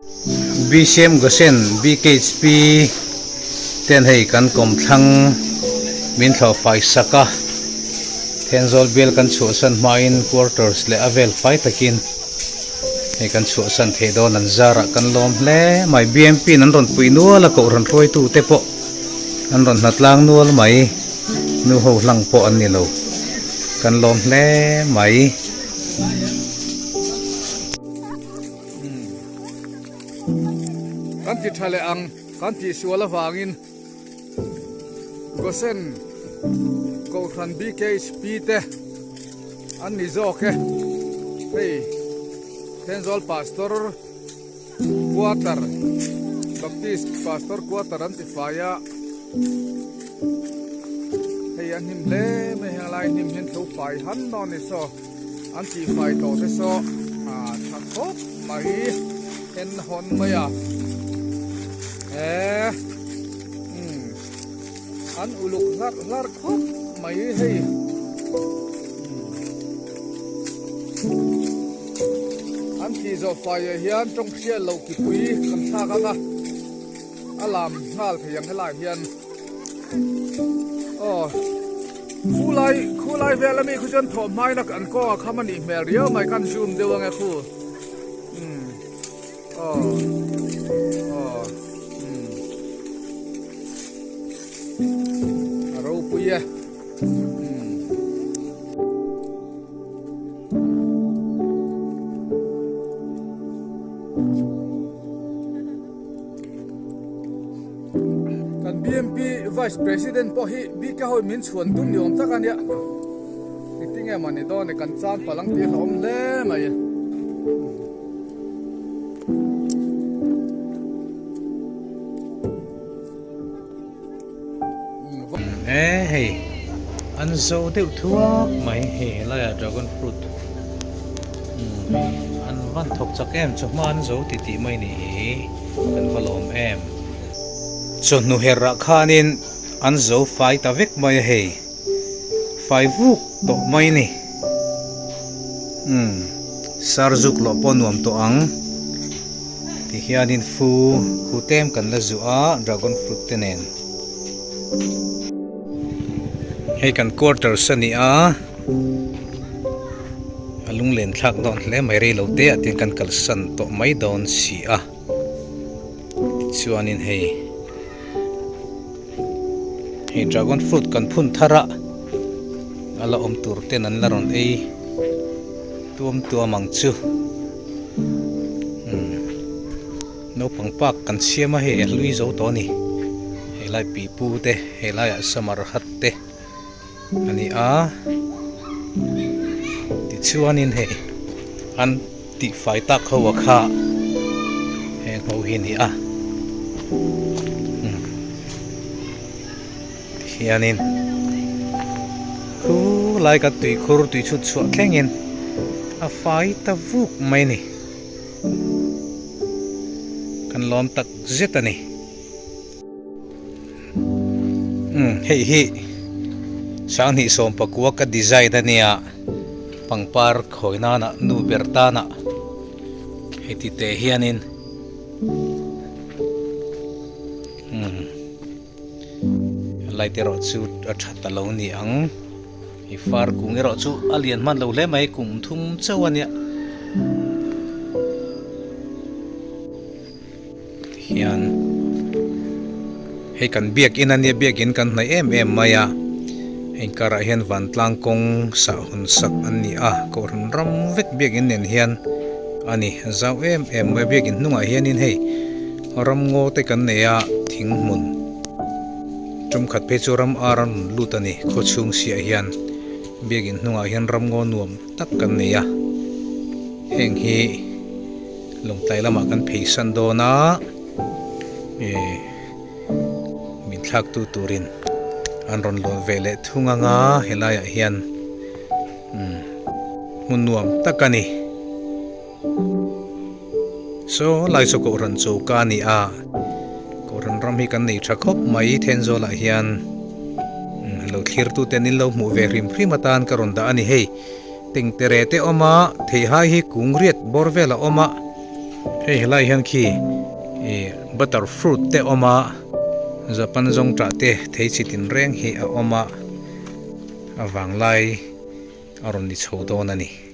BCM Gosen BKHP ten hei kan kom thlang min thlo fai saka Tenzol bel kan chu san main quarters le avel fai takin hei kan chu san thedo nan zara kan lom hle mai BMP nan ron puinu la ko ran roi tu te po an ron natlang nual mai nu ho hlang po an ni lo kan lom hle mai kan ti thale ang kan ti suala wangin Gosen ko khan BKHP te an ni zo ke hey Tenzol pastor quarter Baptist pastor quarter an ti faya hey an him le me halai him hin tho fai han no ni so an ti fai to te so thakop mai en hon maya an uluk lar khop mai hei an ti zo fire hian trong khia lo ki pui kan tha ka alam ngal thiang helai hian khulai velami khu jon thom mai nak an ko khamani mer rio mai kan zoom dewang a khu puya kan BMP vice president po hi bika hoi min chuan tum ni om tak ania tinge mani do ne kan chan palang ti om le mai hei an zo deuh thuak mai he la dragon fruit an van thok chak em chuma an zo ti ti mai ni kan valom em chon nu herra khanin an zo fai ta vek mai he fai vuk to mai ni sarjuk lo ponuam to ang ti hianin fu khutem kan la zu a dragon fruit tenen hei kan quarter sani a alung len thak don hle mai rei lo te atin kan kalsan to mai don si a chuanin hei dragon fruit kan phun thara ala om tur ten an laron ei tuam mang chu no pangpak kan siama he lui zo to ni helai pi pu te helai samar hat te ani a ti chuanin he an ti fai tak ho kha he ho hi ni a hianin khu lai ka tui khur tui chut chua thlengin a fai ta vuk mai ni kan lom tak zetani hei sang ni som pakua ka design ania pangpar khoina na nu bertana heti te hianin laite ro chu athat lo ni ang i far kung ro chu alian man lo le mai kum thum chawania hian hei kan biak in ania biak in kan nai em maya kara hian van tlang kong sa hun sak ani a ko ram vek biak in nen hian ani zau em mai biak in nunga hian in hei ram ngo te kan neya thing mun tum khat pe chu ram aran lutani kho chung sia hian biak in nunga hian ram ngo nuam tak kan neya heng hi long tlai lama kan pheisan do na min thak tu turin an ron lon vele thunga nga helaya hian munuam takani so lai so ko ran chu ka ni a ko ran ram hi kan nei thakop mai Thenzola hian lo thir tu tenin lo mu ve rim phrimatan ka ron da ani hei ting tere te oma thei hai hi kungriat borvela oma hei helai hian khi butter fruit te oma Japan zong tra te thei chitin reng hi a oma awang lai aron ni chho don ani